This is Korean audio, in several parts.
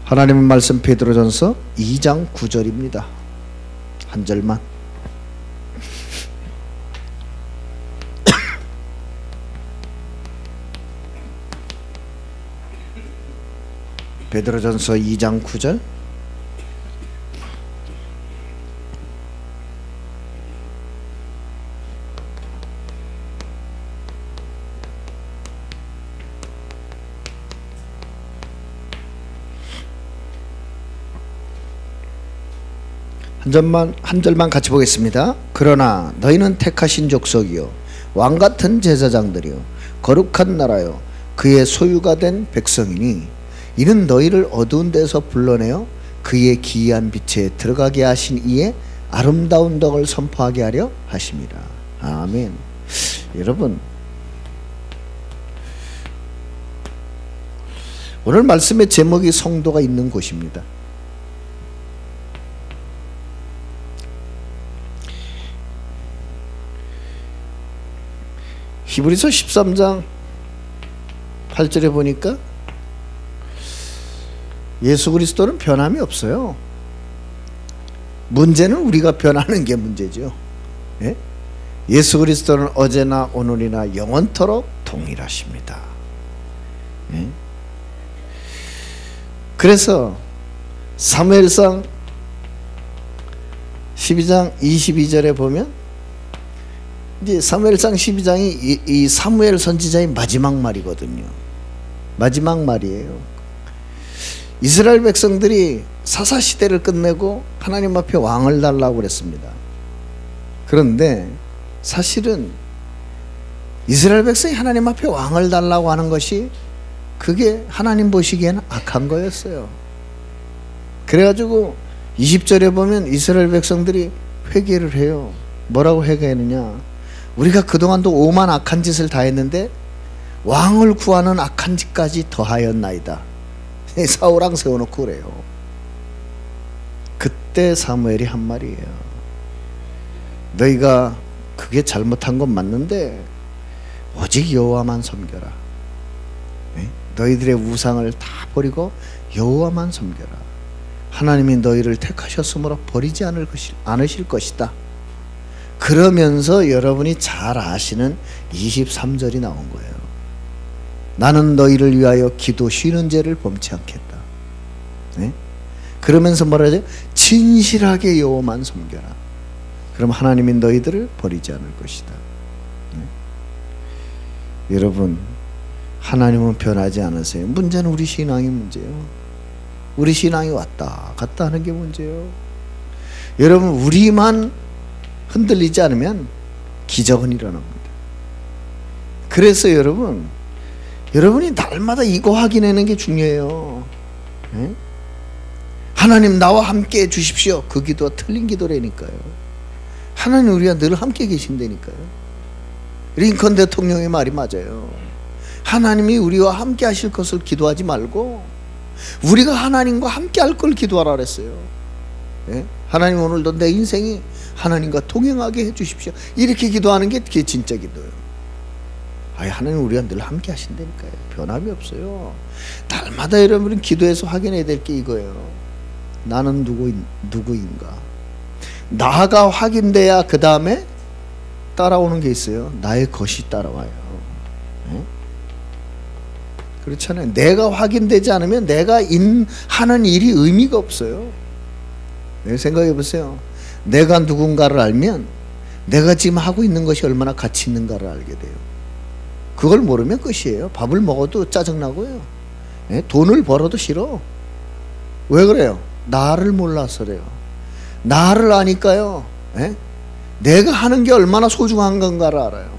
하나님의 말씀 베드로전서 2장 9절입니다. 한 절만. 베드로전서 2장 9절. 한 절만 같이 보겠습니다. 그러나 너희는 택하신 족속이요 왕같은 제사장들이요 거룩한 나라요 그의 소유가 된 백성이니 이는 너희를 어두운 데서 불러내어 그의 기이한 빛에 들어가게 하신 이의 아름다운 덕을 선포하게 하려 하심이라. 아멘. 여러분, 오늘 말씀의 제목이 성도가 있는 곳입니다. 히브리서 13장 8절에 보니까 예수 그리스도는 변함이 없어요. 문제는 우리가 변하는 게 문제죠. 예? 예수 그리스도는 어제나 오늘이나 영원토록 동일하십니다. 예? 그래서 사무엘상 12장 22절에 보면 이제 사무엘상 12장이 이 사무엘 선지자의 마지막 말이거든요. 마지막 말이에요. 이스라엘 백성들이 사사시대를 끝내고 하나님 앞에 왕을 달라고 그랬습니다. 그런데 사실은 이스라엘 백성이 하나님 앞에 왕을 달라고 하는 것이 그게 하나님 보시기에는 악한 거였어요. 그래가지고 20절에 보면 이스라엘 백성들이 회개를 해요. 뭐라고 회개했느냐? 우리가 그동안도 오만 악한 짓을 다 했는데 왕을 구하는 악한 짓까지 더하였나이다. 사울왕 세워놓고 그래요. 그때 사무엘이 한 말이에요. 너희가 그게 잘못한 건 맞는데 오직 여호와만 섬겨라. 너희들의 우상을 다 버리고 여호와만 섬겨라. 하나님이 너희를 택하셨으므로 버리지 않으실 것이다. 그러면서 여러분이 잘 아시는 23절이 나온 거예요. 나는 너희를 위하여 기도 쉬는 죄를 범치 않겠다. 네? 그러면서 뭐라 하죠? 진실하게 여호와만 섬겨라. 그럼 하나님이 너희들을 버리지 않을 것이다. 네? 여러분, 하나님은 변하지 않으세요. 문제는 우리 신앙이 문제예요. 우리 신앙이 왔다 갔다 하는 게 문제예요. 여러분, 우리만 흔들리지 않으면 기적은 일어납니다. 그래서 여러분이 날마다 이거 확인하는 게 중요해요. 네? 하나님 나와 함께 해 주십시오. 그 기도가 틀린 기도라니까요. 하나님 우리와 늘 함께 계신다니까요. 링컨 대통령의 말이 맞아요. 하나님이 우리와 함께 하실 것을 기도하지 말고 우리가 하나님과 함께 할 걸 기도하라 그랬어요. 네? 하나님 오늘도 내 인생이 하나님과 동행하게 해 주십시오. 이렇게 기도하는 게 그게 진짜 기도예요. 하나님 우리와 늘 함께 하신다니까요. 변함이 없어요. 날마다 여러분은 기도해서 확인해야 될 게 이거예요. 나는 누구인가. 나가 확인돼야 그 다음에 따라오는 게 있어요. 나의 것이 따라와요. 네? 그렇잖아요. 내가 확인되지 않으면 내가 하는 일이 의미가 없어요. 네, 생각해 보세요. 내가 누군가를 알면 내가 지금 하고 있는 것이 얼마나 가치 있는가를 알게 돼요. 그걸 모르면 끝이에요. 밥을 먹어도 짜증나고요. 네? 돈을 벌어도 싫어. 왜 그래요? 나를 몰라서 그래요. 나를 아니까요. 네? 내가 하는 게 얼마나 소중한 건가를 알아요.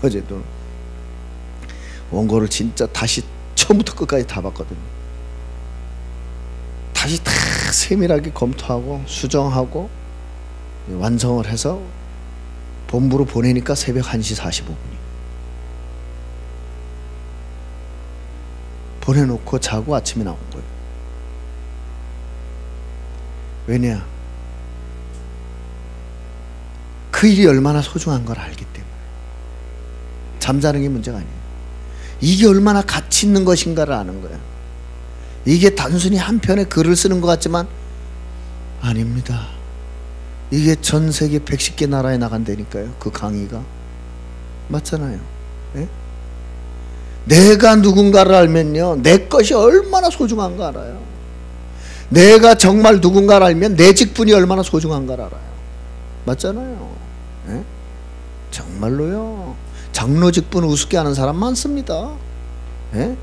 어제도 원고를 진짜 다시 처음부터 끝까지 다 봤거든요. 다시 다 세밀하게 검토하고 수정하고 완성을 해서 본부로 보내니까 새벽 1시 45분이. 보내놓고 자고 아침에 나온 거예요. 왜냐? 그 일이 얼마나 소중한 걸 알기 때문에. 잠자는 게 문제가 아니에요. 이게 얼마나 가치 있는 것인가를 아는 거예요. 이게 단순히 한 편의 글을 쓰는 것 같지만 아닙니다. 이게 전 세계 110개 나라에 나간다니까요. 그 강의가. 맞잖아요. 예? 내가 누군가를 알면요, 내 것이 얼마나 소중한가 알아요. 내가 정말 누군가를 알면 내 직분이 얼마나 소중한가를 알아요. 맞잖아요. 예? 정말로요. 장로 직분 우습게 하는 사람 많습니다. 예?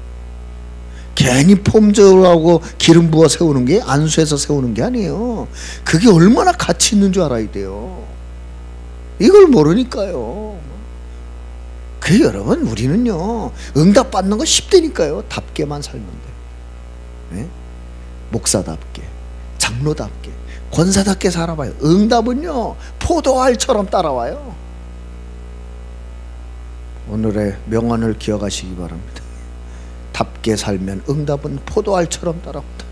괜히 폼저하고 기름 부어 세우는 게, 안수해서 세우는 게 아니에요. 그게 얼마나 가치 있는 줄 알아야 돼요. 이걸 모르니까요. 그 여러분, 우리는요 응답 받는 거 쉽다니까요. 답게만 살면 돼. 예? 목사답게, 장로답게, 권사답게 살아봐요. 응답은요 포도알처럼 따라와요. 오늘의 명언을 기억하시기 바랍니다. 답게 살면 응답은 포도알처럼 따라온다.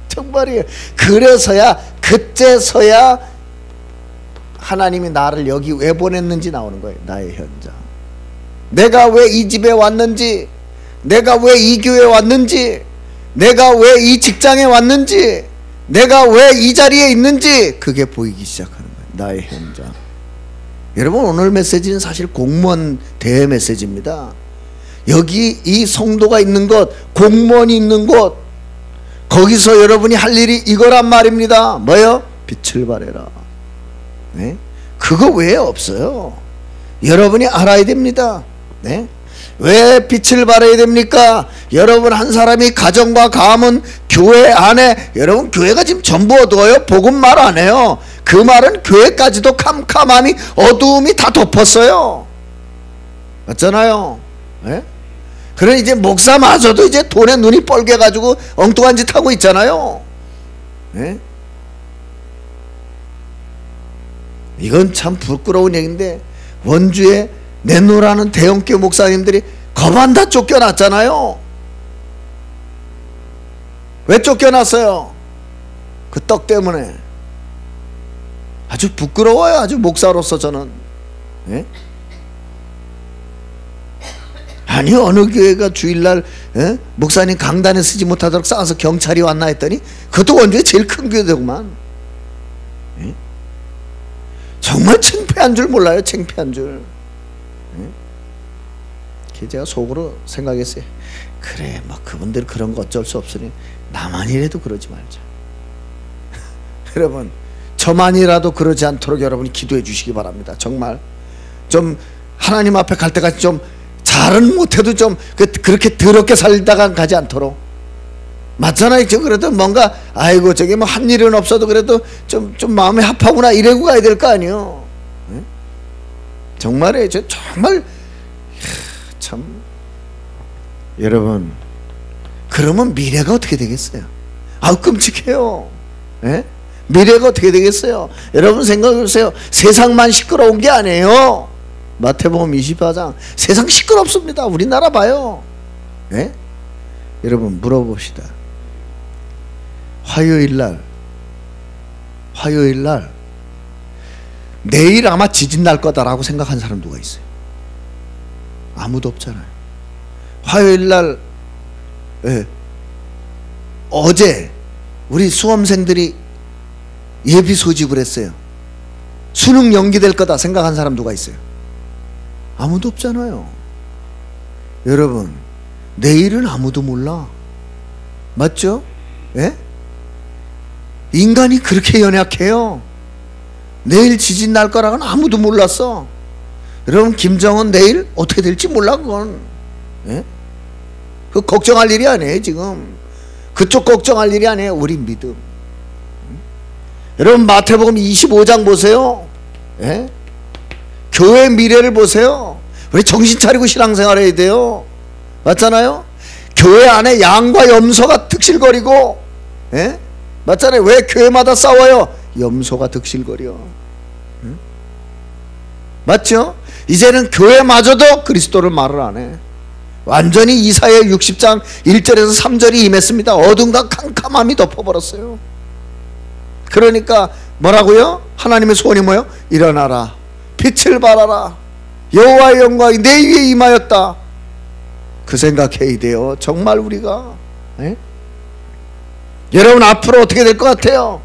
정말이에요. 그래서야, 그때서야 하나님이 나를 여기 왜 보냈는지 나오는 거예요. 나의 현장. 내가 왜 이 집에 왔는지, 내가 왜 이 교회에 왔는지, 내가 왜 이 직장에 왔는지, 내가 왜 이 자리에 있는지, 그게 보이기 시작하는 거예요. 나의 현장. 여러분, 오늘 메시지는 사실 공무원 대회 메시지입니다. 여기 이 성도가 있는 곳, 공무원이 있는 곳, 거기서 여러분이 할 일이 이거란 말입니다. 뭐요? 빛을 발해라. 네? 그거 외에 없어요. 여러분이 알아야 됩니다. 네? 왜 빛을 발해야 됩니까? 여러분 한 사람이 가정과 가문, 교회 안에, 여러분 교회가 지금 전부 어두워요? 복음 말 안 해요. 그 말은 교회까지도 캄캄함이, 어두움이 다 덮었어요. 맞잖아요. 네? 그래 이제 목사마저도 이제 돈에 눈이 뻘개가지고 엉뚱한 짓 하고 있잖아요. 네? 이건 참 부끄러운 얘기인데, 원주에 내노라는 대형교 목사님들이 거반 다 쫓겨났잖아요. 왜 쫓겨났어요? 그 떡 때문에. 아주 부끄러워요. 아주 목사로서 저는. 예? 아니 어느 교회가 주일날 목사님 강단에 쓰지 못하도록 싸워서 경찰이 왔나 했더니 그것도 원주에 제일 큰 교회더구만. 예? 정말 창피한 줄 몰라요. 창피한 줄. 제가 속으로 생각했어요. 그래 뭐 그분들 그런 거 어쩔 수 없으니 나만이라도 그러지 말자. 여러분 저만이라도 그러지 않도록 여러분이 기도해 주시기 바랍니다. 정말 좀 하나님 앞에 갈 때까지 좀 잘은 못해도 좀 그렇게 더럽게 살다가 가지 않도록. 맞잖아요. 저 그래도 뭔가 아이고 저게 뭐 한 일은 없어도 그래도 좀 마음이 합하구나 이러고 가야 될 거 아니에요. 네? 정말이에요. 저 정말 참 여러분 그러면 미래가 어떻게 되겠어요? 아우 끔찍해요. 네? 미래가 어떻게 되겠어요? 여러분 생각해보세요. 세상만 시끄러운 게 아니에요. 마태복음 24장 세상 시끄럽습니다. 우리나라 봐요. 네? 여러분 물어봅시다. 화요일날 내일 아마 지진 날 거다라고 생각한 사람 누가 있어요? 아무도 없잖아요. 화요일날 어제 우리 수험생들이 예비 소집을 했어요. 수능 연기될 거다 생각한 사람 누가 있어요? 아무도 없잖아요. 여러분 내일은 아무도 몰라. 맞죠? 예? 인간이 그렇게 연약해요. 내일 지진 날 거라고는 아무도 몰랐어. 여러분 김정은 내일 어떻게 될지 몰라. 그건 예? 그 걱정할 일이 아니에요. 지금 그쪽 걱정할 일이 아니에요. 우리 믿음. 여러분 마태복음 25장 보세요. 예? 교회 미래를 보세요. 우리 정신 차리고 신앙생활 해야 돼요. 맞잖아요. 교회 안에 양과 염소가 득실거리고 예? 맞잖아요. 왜 교회마다 싸워요? 염소가 득실거려. 응? 맞죠? 이제는 교회마저도 그리스도를 말을 안 해. 완전히 이사야 60장 1절에서 3절이 임했습니다. 어둠과 캄캄함이 덮어버렸어요. 그러니까 뭐라고요? 하나님의 소원이 뭐예요? 일어나라 빛을 발하라 여호와의 영광이 내 위에 임하였다. 그 생각해야 돼요. 정말 우리가. 에? 여러분 앞으로 어떻게 될 것 같아요?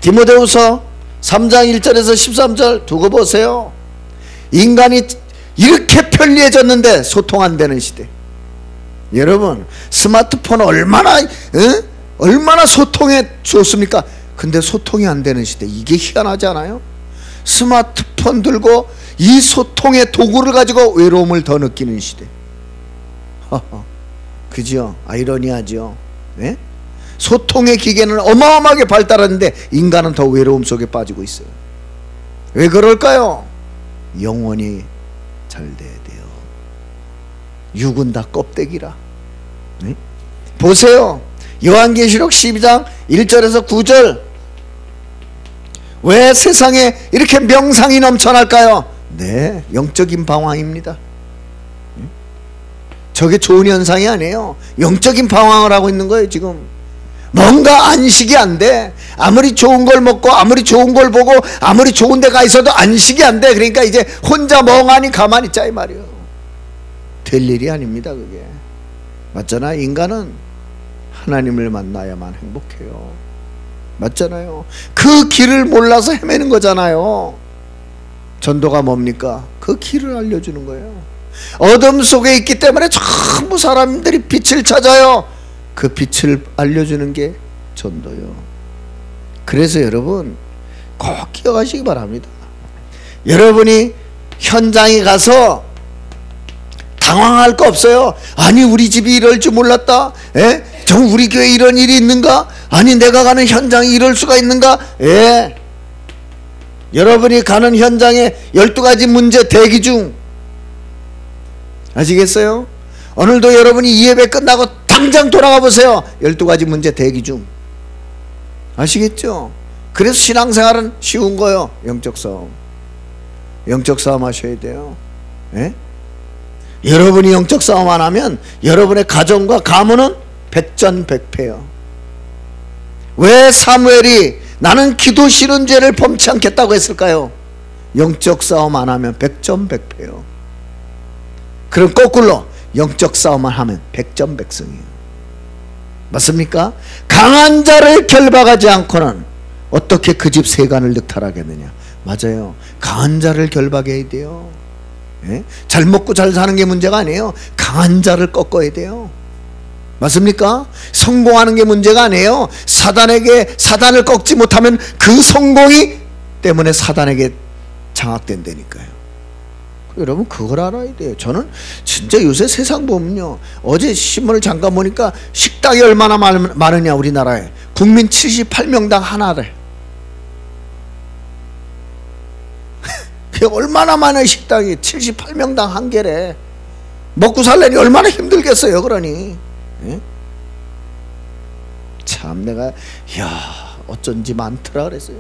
디모데후서 3장 1절에서 13절 두고 보세요. 인간이 이렇게 편리해졌는데 소통 안 되는 시대. 여러분 스마트폰 얼마나 소통에 좋습니까? 근데 소통이 안 되는 시대. 이게 희한하지 않아요? 스마트폰 들고 이 소통의 도구를 가지고 외로움을 더 느끼는 시대. 그죠? 아이러니하죠. 네? 소통의 기계는 어마어마하게 발달하는데 인간은 더 외로움 속에 빠지고 있어요. 왜 그럴까요? 영혼이 잘 돼야 돼요. 육은 다 껍데기라. 네? 보세요. 요한계시록 12장 1절에서 9절. 왜 세상에 이렇게 명상이 넘쳐날까요? 네, 영적인 방황입니다. 저게 좋은 현상이 아니에요. 영적인 방황을 하고 있는 거예요. 지금 뭔가 안식이 안 돼. 아무리 좋은 걸 먹고 아무리 좋은 걸 보고 아무리 좋은 데 가 있어도 안식이 안 돼. 그러니까 이제 혼자 멍하니 가만히 있자 이 말이에요. 될 일이 아닙니다. 그게 맞잖아요. 인간은 하나님을 만나야만 행복해요. 맞잖아요. 그 길을 몰라서 헤매는 거잖아요. 전도가 뭡니까? 그 길을 알려주는 거예요. 어둠 속에 있기 때문에 전부 사람들이 빛을 찾아요. 그 빛을 알려주는 게 전도요. 그래서 여러분 꼭 기억하시기 바랍니다. 여러분이 현장에 가서 당황할 거 없어요. 아니 우리 집이 이럴 줄 몰랐다. 에? 정 우리 교회에 이런 일이 있는가? 아니 내가 가는 현장이 이럴 수가 있는가? 예. 여러분이 가는 현장에 12가지 문제 대기 중. 아시겠어요? 오늘도 여러분이 이 예배 끝나고 당장 돌아가 보세요. 12가지 문제 대기 중. 아시겠죠? 그래서 신앙생활은 쉬운 거예요. 영적 싸움. 영적 싸움 하셔야 돼요. 예? 여러분이 영적 싸움 안 하면 여러분의 가정과 가문은 백전백패요. 왜 사무엘이 나는 기도 싫은 죄를 범치 않겠다고 했을까요? 영적 싸움 안 하면 백전백패요. 그럼 거꾸로 영적 싸움만 하면 백전백승이에요. 맞습니까? 강한 자를 결박하지 않고는 어떻게 그 집 세간을 늑탈하겠느냐. 맞아요. 강한 자를 결박해야 돼요. 예? 잘 먹고 잘 사는 게 문제가 아니에요. 강한 자를 꺾어야 돼요. 맞습니까? 성공하는 게 문제가 아니에요. 사단을 꺾지 못하면 그 성공이 때문에 사단에게 장악된다니까요. 여러분 그걸 알아야 돼요. 저는 진짜 요새 세상 보면요, 어제 신문을 잠깐 보니까 식당이 얼마나 많으냐. 우리나라에 국민 78명당 하나래. 그게 얼마나 많아요. 식당이 78명당 한 개래. 먹고 살려니 얼마나 힘들겠어요. 그러니 예? 참 내가 야 어쩐지 많더라 그랬어요.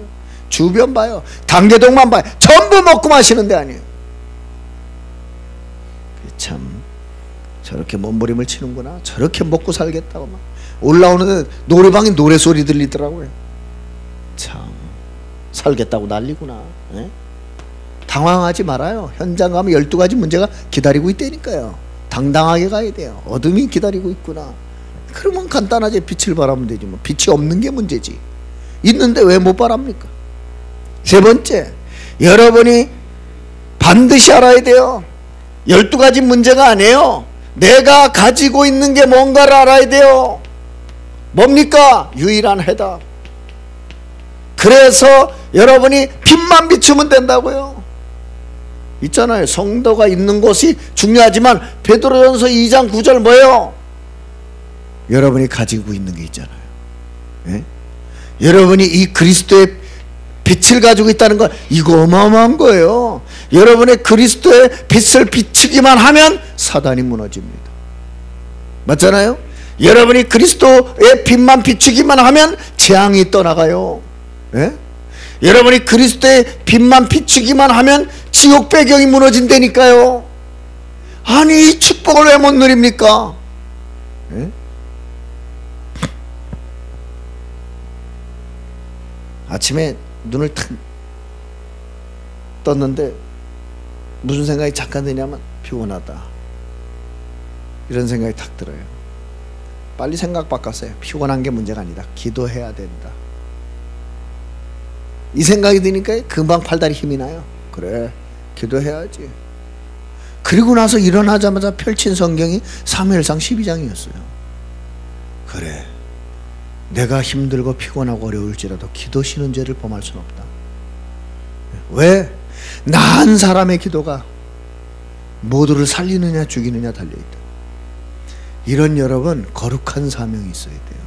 주변 봐요. 당계동만 봐요. 전부 먹고 마시는 데 아니에요. 참 저렇게 몸부림을 치는구나. 저렇게 먹고 살겠다고 막 올라오는데 노래방에 노래소리 들리더라고요. 참 살겠다고 난리구나. 예? 당황하지 말아요. 현장 가면 12가지 문제가 기다리고 있다니까요. 당당하게 가야 돼요. 어둠이 기다리고 있구나. 그러면 간단하게 빛을 바라면 되지 뭐. 빛이 없는 게 문제지. 있는데 왜 못 바랍니까? 세 번째, 여러분이 반드시 알아야 돼요. 12가지 문제가 아니에요. 내가 가지고 있는 게 뭔가를 알아야 돼요. 뭡니까? 유일한 해답. 그래서 여러분이 빛만 비추면 된다고요. 있잖아요. 성도가 있는 곳이 중요하지만 베드로전서 2장 9절 뭐예요? 여러분이 가지고 있는 게 있잖아요. 예? 여러분이 이 그리스도의 빛을 가지고 있다는 건 이거 어마어마한 거예요. 여러분의 그리스도의 빛을 비추기만 하면 사단이 무너집니다. 맞잖아요? 여러분이 그리스도의 빛만 비추기만 하면 재앙이 떠나가요. 예? 여러분이 그리스도의 빛만 비추기만 하면 지옥 배경이 무너진다니까요. 아니 이 축복을 왜 못 누립니까? 예? 아침에 눈을 탁 떴는데 무슨 생각이 잠깐 드냐면 피곤하다. 이런 생각이 탁 들어요. 빨리 생각 바꿨어요. 피곤한 게 문제가 아니다. 기도해야 된다. 이 생각이 드니까 금방 팔다리 힘이 나요. 그래, 기도해야지. 그리고 나서 일어나자마자 펼친 성경이 사무엘상 12장이었어요. 그래, 내가 힘들고 피곤하고 어려울지라도 기도 쉬는 죄를 범할 수는 없다. 왜? 나 한 사람의 기도가 모두를 살리느냐 죽이느냐 달려있다. 이런 여러분 거룩한 사명이 있어야 돼요.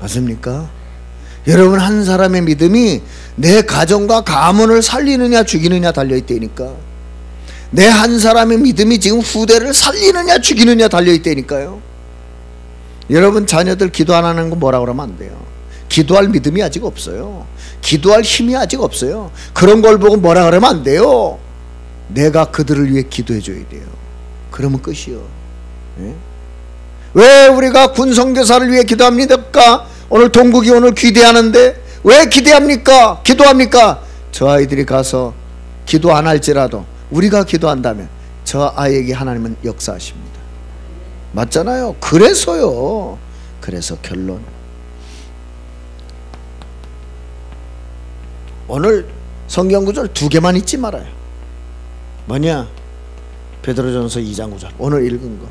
맞습니까? 여러분 한 사람의 믿음이 내 가정과 가문을 살리느냐 죽이느냐 달려있다니까. 내 한 사람의 믿음이 지금 후대를 살리느냐 죽이느냐 달려있다니까요. 여러분 자녀들 기도 안 하는 거 뭐라 그러면 안 돼요. 기도할 믿음이 아직 없어요. 기도할 힘이 아직 없어요. 그런 걸 보고 뭐라 그러면 안 돼요. 내가 그들을 위해 기도해 줘야 돼요. 그러면 끝이요. 네? 왜 우리가 군성교사를 위해 기도합니까? 오늘 동국이 오늘 기대하는데 왜 기대합니까? 기도합니까? 저 아이들이 가서 기도 안 할지라도 우리가 기도한다면 저 아이에게 하나님은 역사하십니다. 맞잖아요. 그래서요. 그래서 결론, 오늘 성경구절 2개만 잊지 말아요. 뭐냐? 베드로전서 2장 9절 오늘 읽은 거.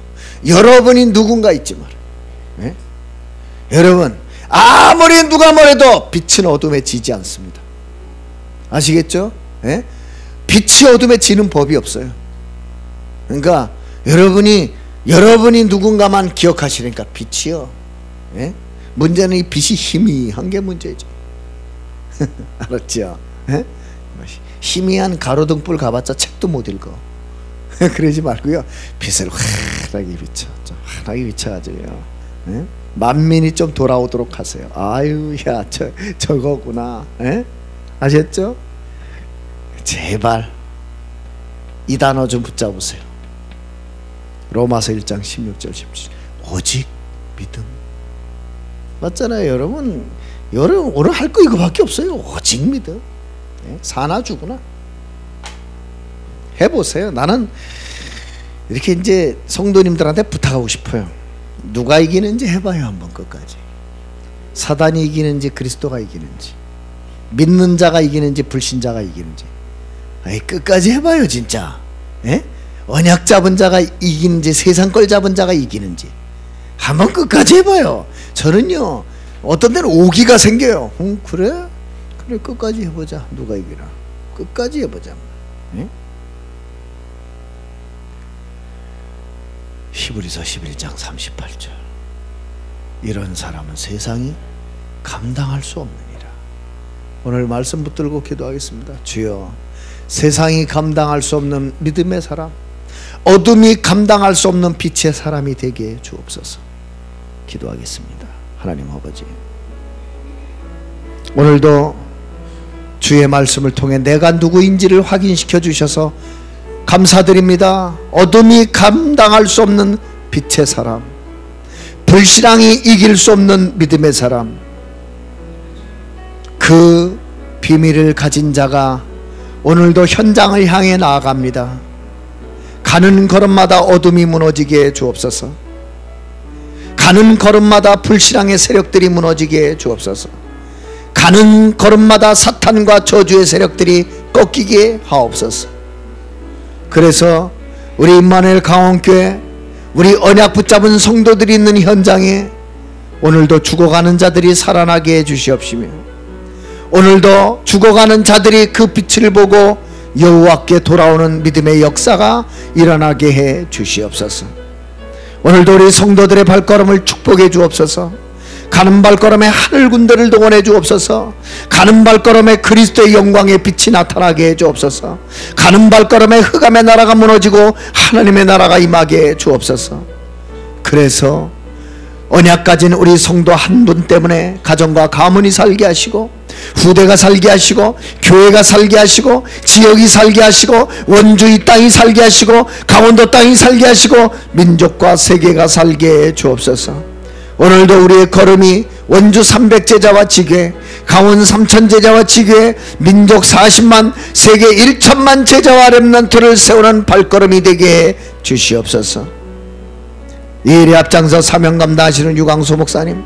여러분이 누군가 잊지 말아요. 네? 여러분 아무리 누가 뭐래도 빛은 어둠에 지지 않습니다. 아시겠죠? 네? 빛이 어둠에 지는 법이 없어요. 그러니까 여러분이 누군가만 기억하시니까 빛이요. 네? 문제는 이 빛이 희미한 게 문제죠. 알았죠? 네? 희미한 가로등불 가봤자 책도 못 읽어. 그러지 말고요. 빛을 환하게 비춰, 좀 환하게 비춰가지고요. 네? 만민이 좀 돌아오도록 하세요. 아유, 야, 저거구나. 네? 아셨죠? 제발 이 단어 좀 붙잡으세요. 로마서 1장 16절 17절 오직 믿음. 맞잖아요. 여러분 오늘 할 거 이거밖에 없어요. 오직 믿음. 네? 사나 죽으나 해보세요. 나는 이렇게 이제 성도님들한테 부탁하고 싶어요. 누가 이기는지 해봐요. 한번 끝까지. 사단이 이기는지 그리스도가 이기는지, 믿는 자가 이기는지 불신자가 이기는지, 아이, 끝까지 해봐요. 진짜. 예? 언약 잡은 자가 이기는지 세상 걸 잡은 자가 이기는지 한번 끝까지 해봐요. 저는요 어떤 데는 오기가 생겨요. 그래 끝까지 해보자. 누가 이기나 끝까지 해보자. 예? 히브리서 11장 38절 이런 사람은 세상이 감당할 수 없느니라. 오늘 말씀 붙들고 기도하겠습니다. 주여, 세상이 감당할 수 없는 믿음의 사람, 어둠이 감당할 수 없는 빛의 사람이 되게 주옵소서. 기도하겠습니다. 하나님 아버지, 오늘도 주의 말씀을 통해 내가 누구인지를 확인시켜 주셔서 감사드립니다. 어둠이 감당할 수 없는 빛의 사람, 불신앙이 이길 수 없는 믿음의 사람, 그 비밀을 가진 자가 오늘도 현장을 향해 나아갑니다. 가는 걸음마다 어둠이 무너지게 주옵소서. 가는 걸음마다 불신앙의 세력들이 무너지게 주옵소서. 가는 걸음마다 사탄과 저주의 세력들이 꺾이게 하옵소서. 그래서 우리 임마누엘 강원교회, 우리 언약 붙잡은 성도들이 있는 현장에 오늘도 죽어가는 자들이 살아나게 해주시옵시며, 오늘도 죽어가는 자들이 그 빛을 보고 여호와께 돌아오는 믿음의 역사가 일어나게 해 주시옵소서. 오늘도 우리 성도들의 발걸음을 축복해 주옵소서. 가는 발걸음에 하늘 군대를 동원해 주옵소서. 가는 발걸음에 그리스도의 영광의 빛이 나타나게 해 주옵소서. 가는 발걸음에 흑암의 나라가 무너지고 하나님의 나라가 임하게 해 주옵소서. 그래서 언약 가진 우리 성도 한 분 때문에 가정과 가문이 살게 하시고, 후대가 살게 하시고, 교회가 살게 하시고, 지역이 살게 하시고, 원주 이 땅이 살게 하시고, 강원도 땅이 살게 하시고, 민족과 세계가 살게 해 주옵소서. 오늘도 우리의 걸음이 원주 300제자와 지교회, 강원 3000제자와 지교회, 민족 40만, 세계 1천만 제자와 렘넌트를 세우는 발걸음이 되게 해 주시옵소서. 이 일에 앞장서 사명 감당하시는 유광수 목사님,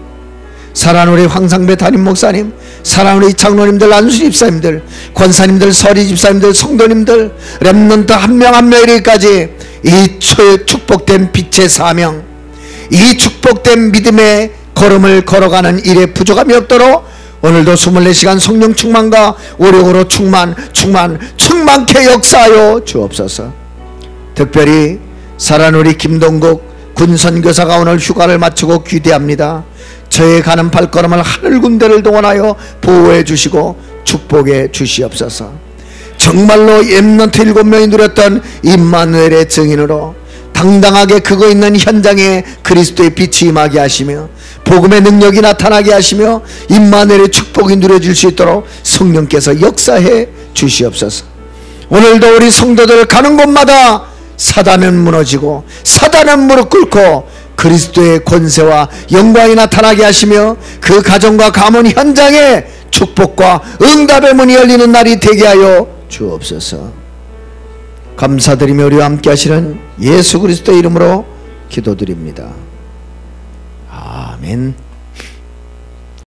사랑하는 우리 황상배 담임 목사님, 사랑하는 우리 장로님들, 안수 집사님들, 권사님들, 서리 집사님들, 성도님들, 렘넌트 한 명 한 명에게까지 이 축복된 빛의 사명, 이 축복된 믿음의 걸음을 걸어가는 일에 부족함이 없도록 오늘도 24시간 성령 충만과 오력으로 충만케 역사하여 주옵소서. 특별히 사랑하는 우리 김동국 군선교사가 오늘 휴가를 마치고 귀대합니다. 저의 가는 발걸음을 하늘 군대를 동원하여 보호해 주시고 축복해 주시옵소서. 정말로 렘넌트 7명이 누렸던 임마누엘의 증인으로 당당하게 그거 있는 현장에 그리스도의 빛이 임하게 하시며 복음의 능력이 나타나게 하시며 임마누엘의 축복이 누려질 수 있도록 성령께서 역사해 주시옵소서. 오늘도 우리 성도들 가는 곳마다 사단은 무너지고 사단은 무릎 꿇고 그리스도의 권세와 영광이 나타나게 하시며 그 가정과 가문 현장에 축복과 응답의 문이 열리는 날이 되게 하여 주옵소서. 감사드리며 우리와 함께 하시는 예수 그리스도의 이름으로 기도드립니다. 아멘.